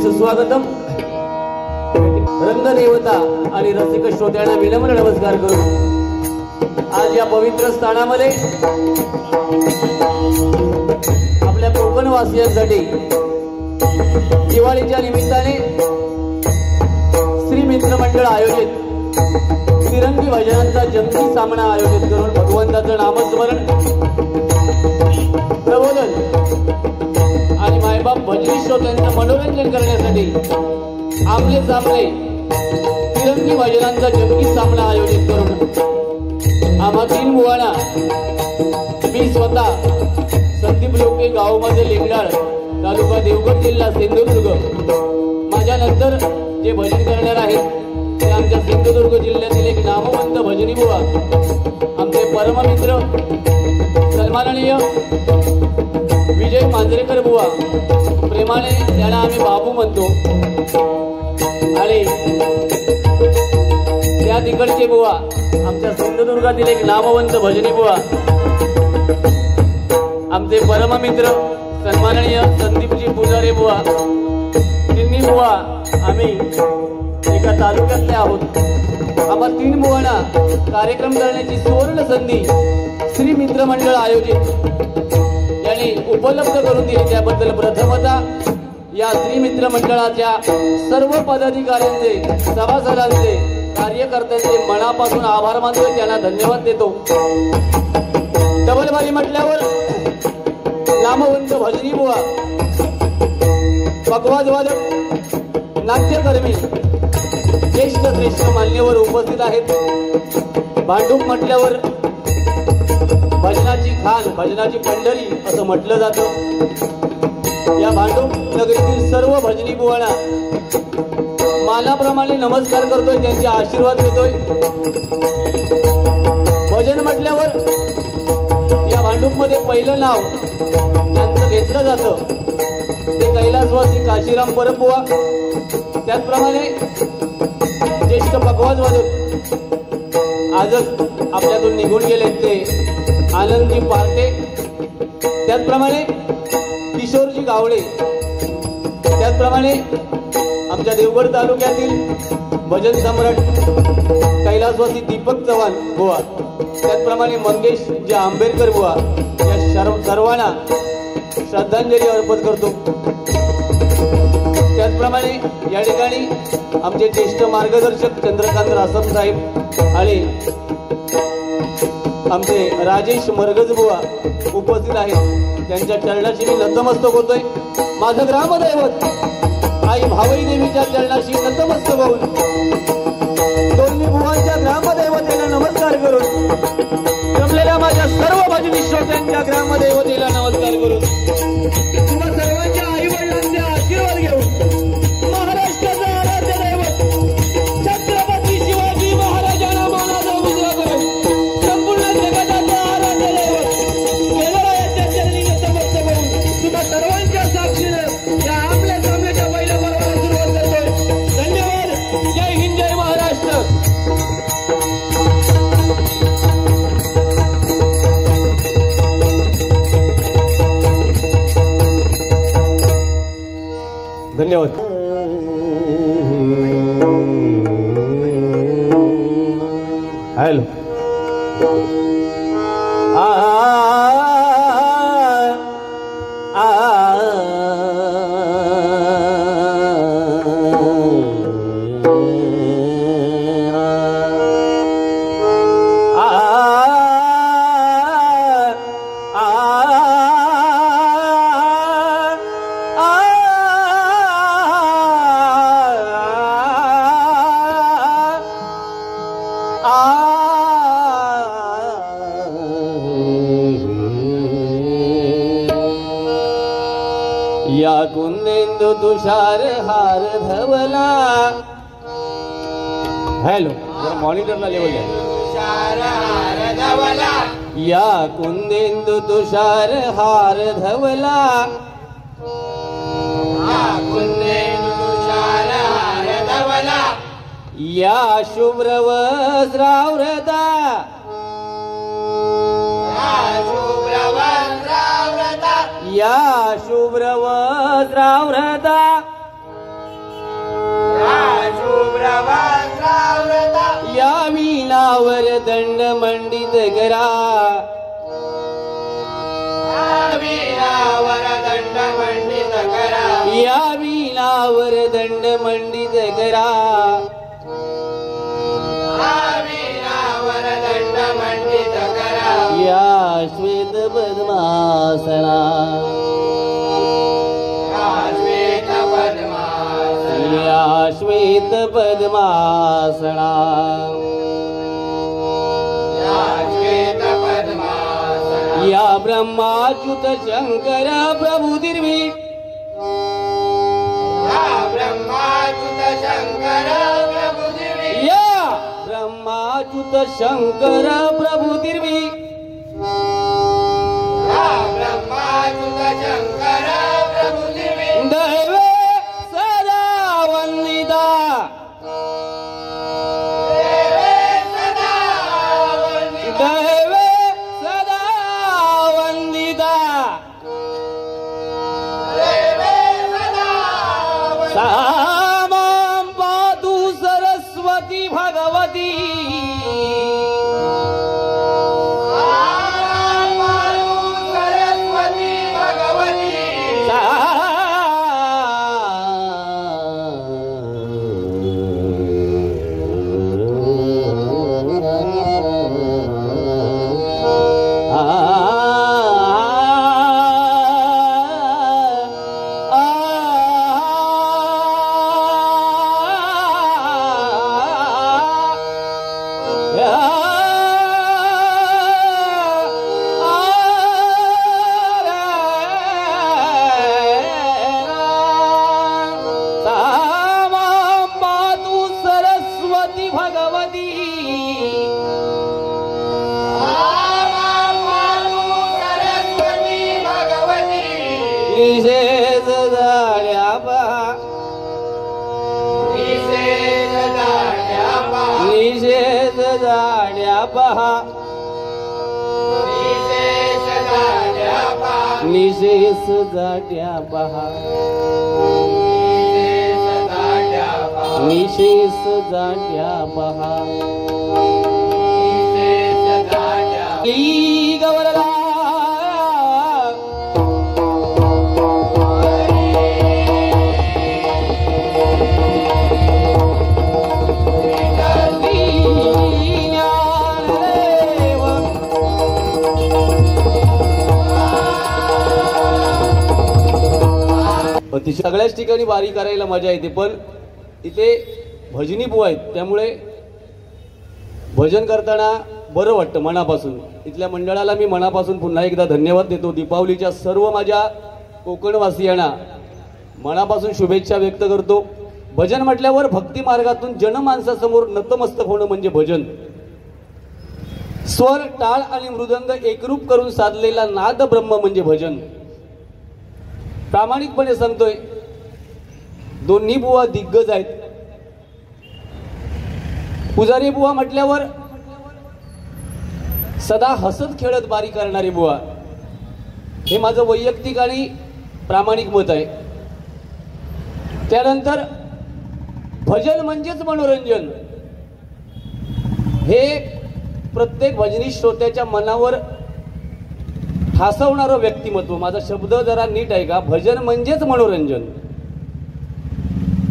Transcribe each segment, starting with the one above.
सुस्वागतम। रंगदेवता आणि रसिक श्रोत्यांना विनम्र नमस्कार करू। आज या पवित्र स्थानामध्ये आपल्या कोकणवासियांसाठी दिवाळीच्या निमित्ताने श्री मित्र मंडळ आयोजित तिरंगी भजनांचा जंगी सामना आयोजित करून भगवंताचं नामस्मरण प्रबोधन आणि मायबाप भजनी श्रोत्यांचं मनोरंजन करण्यासाठी आपले सामने तिरंगी भजनांचा जंगी सामना आयोजित करून आम्हा तीन बुवांना मी स्वतः संदीप लोके गावामध्ये लेंगडाळ तालुका देवगड जिल्हा सिंधुदुर्ग माझ्यानंतर जे भजन करणार आहेत ते आमच्या सिंधुदुर्ग जिल्ह्यातील एक नामवंत भजनी बुवा आमचे परममित्र सन्माननीय विजय मांजरेकर बुवा प्रेमाने त्यांना आम्ही बाबू म्हणतो आणि त्या तिकडचे बुवा आमच्या सिंधुदुर्गातील एक नामवंत भजनी बुवा आमचे परममित्र सन्माननीय संदीपजी पुजारी बुवा तिन्ही बुवा आम्ही एका तालुक्यातले आहोत. आम्हा 3 बुवांना कार्यक्रम करण्याची सुवर्ण संधी श्री मित्र मंडळ आयोजित यांनी उपलब्ध करून दिली. त्याबद्दल प्रथमतः या श्री मित्र मंडळाच्या सर्व पदाधिकाऱ्यांचे, सभासदांचे, कार्यकर्त्यांचे मनापासून आभार मानतोय. त्यांना धन्यवाद देतो. डबलबारी म्हटल्यावर नामवंत भजनी बुवा, पकवाज वादक, नाट्यकर्मी, ज्येष्ठ श्रेष्ठ मान्यवर उपस्थित आहेत. भांडूप म्हटल्यावर भजनाची खान, भजनाची पंढरी असं म्हटलं जातं. या भांडूप नगरीतील सर्व भजनी बुवांना मानाप्रमाणे नमस्कार करतोय, त्यांचे आशीर्वाद घेतोय. भजन म्हटल्यावर या भांडूपमध्ये पहिलं नाव ज्यांचं घेतलं जातं ते कैलासवासी काशीराम परबुवा. त्याचप्रमाणे ज्येष्ठ पकवाज वादक आजच आपल्यातून निघून गेले ते आनंदजी पार्टे. त्याचप्रमाणे किशोरजी गावडे. त्याचप्रमाणे आमच्या देवगड तालुक्यातील भजन सम्राट कैलासवासी दीपक चव्हाण बुवा. त्याचप्रमाणे मंगेश जे आंबेडकर बुवा. या सर्वांना श्रद्धांजली अर्पण करतो. त्याचप्रमाणे या ठिकाणी आमचे ज्येष्ठ मार्गदर्शक चंद्रकांत रासम साहेब आणि आमचे राजेश मरगज बुवा उपस्थित आहेत. त्यांच्या चरणाशी मी नतमस्तक होतोय. माझं ग्रामदैवत आई भावई देवीच्या चरणाशी नतमस्तक होऊन दोन्ही बुवांच्या ग्रामदैवतेला नमस्कार करून जमलेल्या माझ्या सर्व भजनी श्रोत्यांच्या ग्रामदैवतेला नमस्कार करून तुम्हा सर्वांच्या आई वडिलांचे आशीर्वाद घेऊन महाराष्ट्राचं आराध्य दैवत छत्रपती शिवाजी महाराजांना मानाचा मुजरा करून संपूर्ण जगाचं आराध्य दैवत केवळाच्या चरणी नतमस्तक होऊन तुम्हा सर्वांच्या साक्षीनं या आपल्या सामन्याच्या पहिल्या पर्वाला सुरुवात करतोय. धन्यवाद. जय हिंद, जय महाराष्ट्र. धन्यवाद. हॅलो. या कुंदेंदु तुषार हार धवला. हॅलो, जरा मॉनिटरला लेवल द्या. या कुंदेंदु तुषार हार धवला. या शुभ्र वस्त्रावृता. या शुभ्र वस्त्रावृता. या वीणावर दंड मंडित करा. या वीणावर दंड मंडित करा. या श्वेत पद्मासना. या श्वेत पद्मासना. या ब्रह्माच्युत शंकर प्रभु दीर्घी. या ब्रह्माच्युत शंकर प्रभु दीर्घी. दैवे सदा वंदिता. दैवे सदा वंदिता. निशेष जाड्या बहा निशेष जाड्या बहा गवरला सगळ्याच ठिकाणी वारी करायला मजा येते, पण इथे भजनी बुवा आहेत त्यामुळे भजन करताना बरं वाटतं मनापासून. इथल्या मंडळाला मी मनापासून पुन्हा एकदा धन्यवाद देतो. दीपावलीच्या सर्व माझ्या कोकणवासियांना मनापासून शुभेच्छा व्यक्त करतो. भजन म्हटल्यावर भक्ती मार्गातून जनमानसासमोर नतमस्तक होणं म्हणजे भजन. स्वर, टाळ आणि मृदंग एकरूप करून साधलेला नाद ब्रह्म म्हणजे भजन. प्रामाणिकपणे सांगतोय, दोन्ही बुवा दिग्गज आहेत. पुजारी बुवा म्हटल्यावर सदा हसत खेळत बारी करणारे बुवा, हे माझं वैयक्तिक आणि प्रामाणिक मत आहे. त्यानंतर भजन म्हणजेच मनोरंजन, हे प्रत्येक भजनी श्रोत्याच्या मनावर ठासवणारं व्यक्तिमत्व. माझा शब्द जरा नीट आहे का? भजन म्हणजेच मनोरंजन.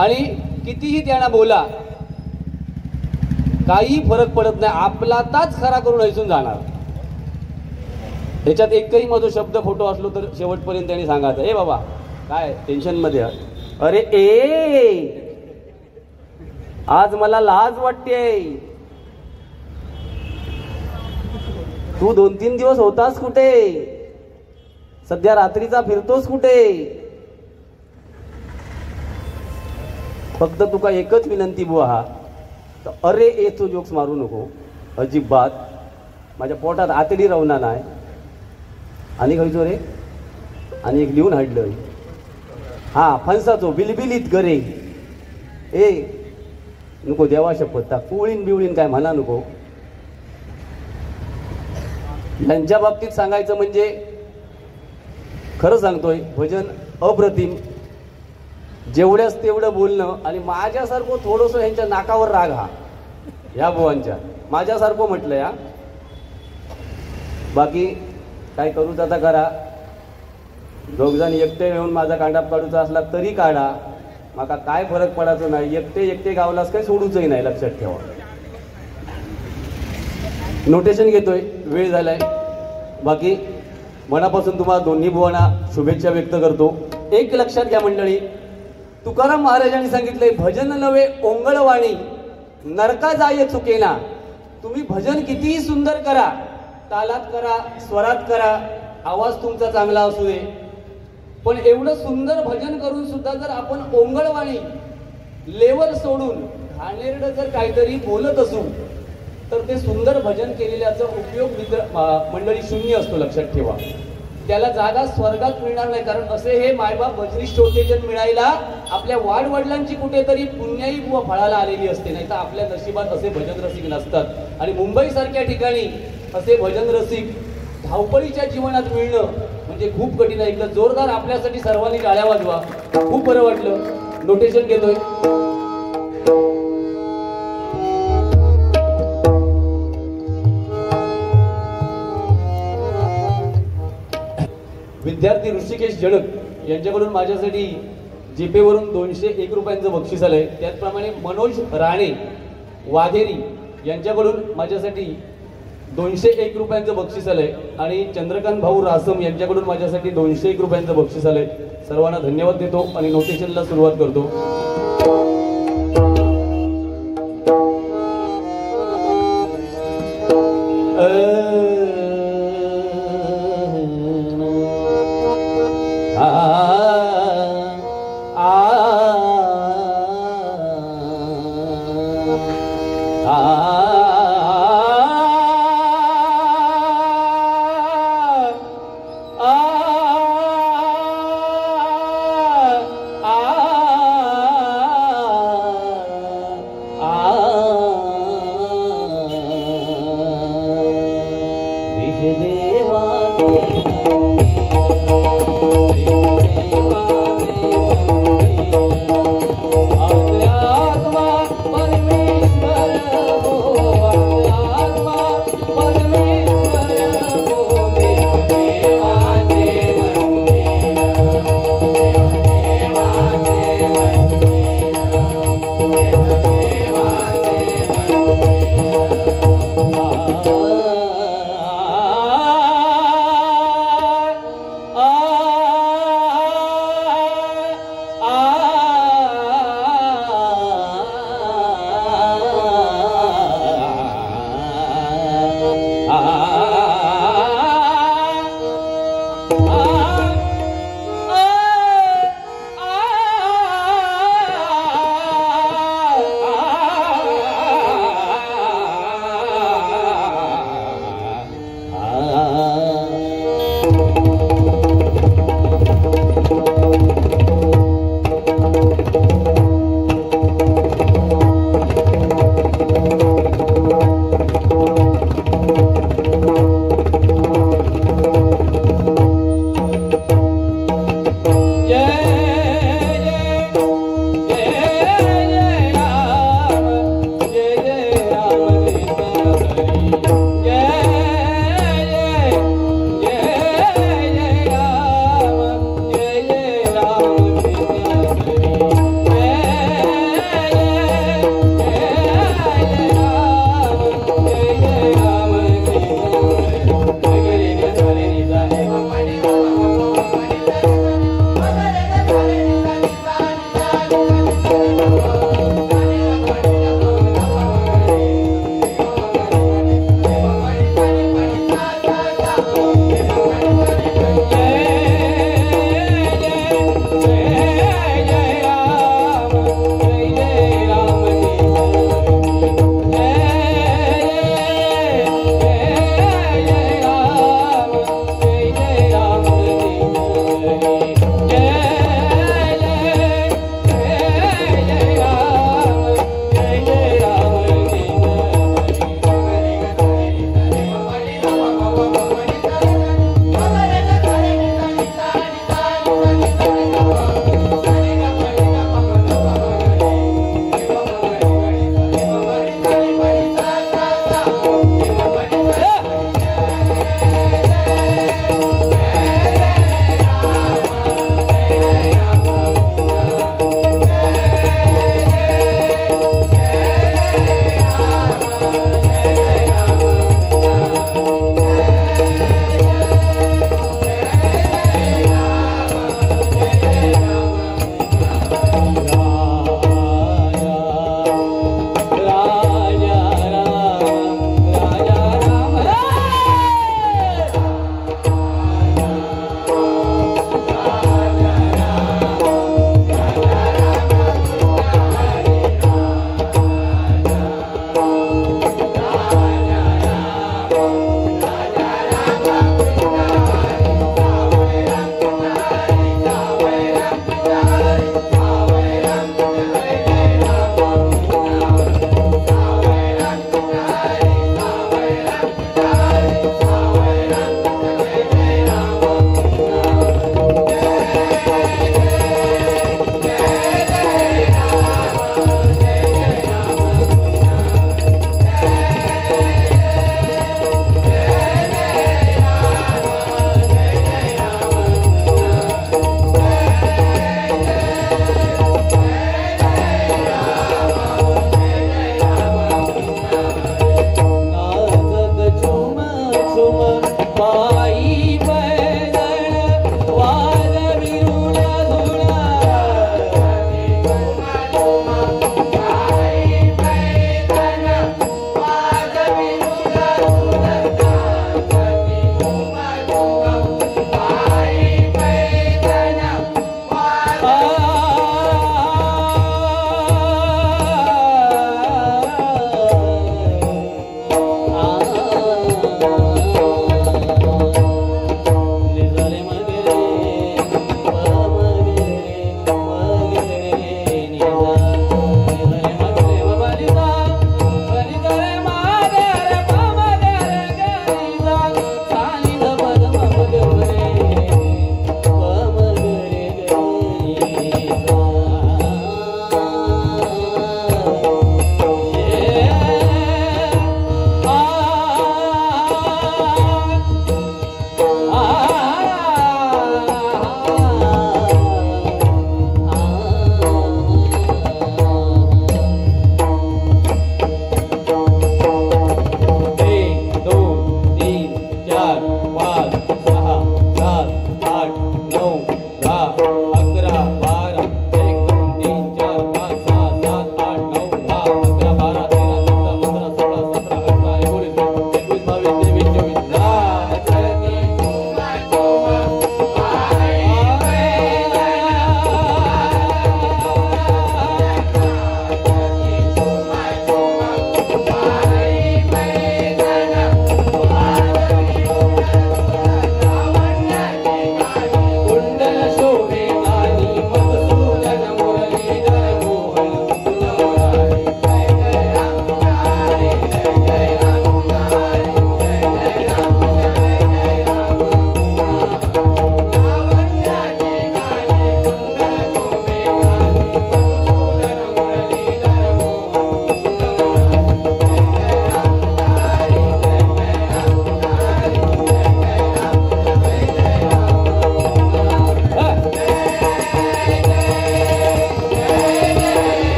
आणि कितीही त्यांना बोला काही फरक पडत नाही, आपला ताच खरा करून ऐसून जाणार. त्याच्यात एकही माझा शब्द फोटो असलो तर शेवटपर्यंत त्यांनी सांगायचं, ए बाबा काय टेन्शन मध्ये, अरे ए आज मला लाज वाटते, तू 2-3 दिवस होतास कुठे, सध्या रात्रीचा फिरतोस कुठे. फक्त तुका एकच विनंती बुवा हा, अरे ए तू जोक्स मारू नको अजिबात. माझ्या पोटात आतडी रवना नाही. आणि खायचो रे, आणि एक लिहून हाडलं, हा फणसाचो बिलबिलीत करे. ए नको देवा शपथ, कुळीन बिवळीन काय म्हणा नको. यांच्या बाबतीत सांगायचं म्हणजे खरं सांगतोय, भजन अप्रतिम. जेवढ्याच तेवढं बोलणं. आणि माझ्यासारखं थोडंसं ह्यांच्या नाकावर राग हा, ह्या बुवांच्या माझ्यासारखं म्हटलं या. बाकी काय करूच आता करा. दोघजण एकटे येऊन माझा कांडाप काढूचा असला तरी काढा, माका काय फरक पडायचं नाही. एकटे गावलाच काय सोडूचही नाही, लक्षात ठेवा. नोटेशन घेतोय, वेळ झालाय. बाकी मनापासून तुम्हाला दोन्ही बुवांना शुभेच्छा व्यक्त करतो. एक लक्षात घ्या मंडळी, तुकाराम महाराजांनी सांगितलंय, भजन नव्हे ओंगळवाणी नरका जाय चुकेना. तुम्ही भजन कितीही सुंदर करा, तालात करा, स्वरात करा, आवाज तुमचा चांगला असू दे, पण एवढं सुंदर भजन करून सुद्धा जर आपण ओंगळवाणी लेवल सोडून घाणेरडं जर काहीतरी बोलत असू तर ते सुंदर भजन केलेल्याचा उपयोग मंडळी शून्य असतो, लक्षात ठेवा. त्याला जागा स्वर्गात मिळणार नाही. कारण असे हे मायबाप भजनी श्रोतेजन मिळायला आपल्या वाडवडिलांची कुठेतरी पुण्याई बुवा फळाला आलेली असते, नाही तर आपल्या नशिबात असे भजन रसिक नसतात. आणि मुंबई सारख्या ठिकाणी असे भजन रसिक धावपळीच्या जीवनात मिळणं म्हणजे खूप कठीण आहे. एकदा जोरदार आपल्यासाठी सर्वांनी टाळ्या वाजवा. खूप बरं वाटलं. नोटेशन घेतोय. विद्यार्थी ऋषिकेश जणक यांच्याकडून माझ्यासाठी जीपेवरून 201 रुपयांचं बक्षीस आलंय. त्याचप्रमाणे मनोज राणे वाघेरी यांच्याकडून माझ्यासाठी 201 रुपयांचं बक्षीस आलंय आणि चंद्रकांत भाऊ रासम यांच्याकडून माझ्यासाठी 201 रुपयांचं बक्षीस आलंय. सर्वांना धन्यवाद देतो आणि नोटेशनला सुरुवात करतो.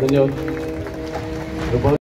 धन्यवाद.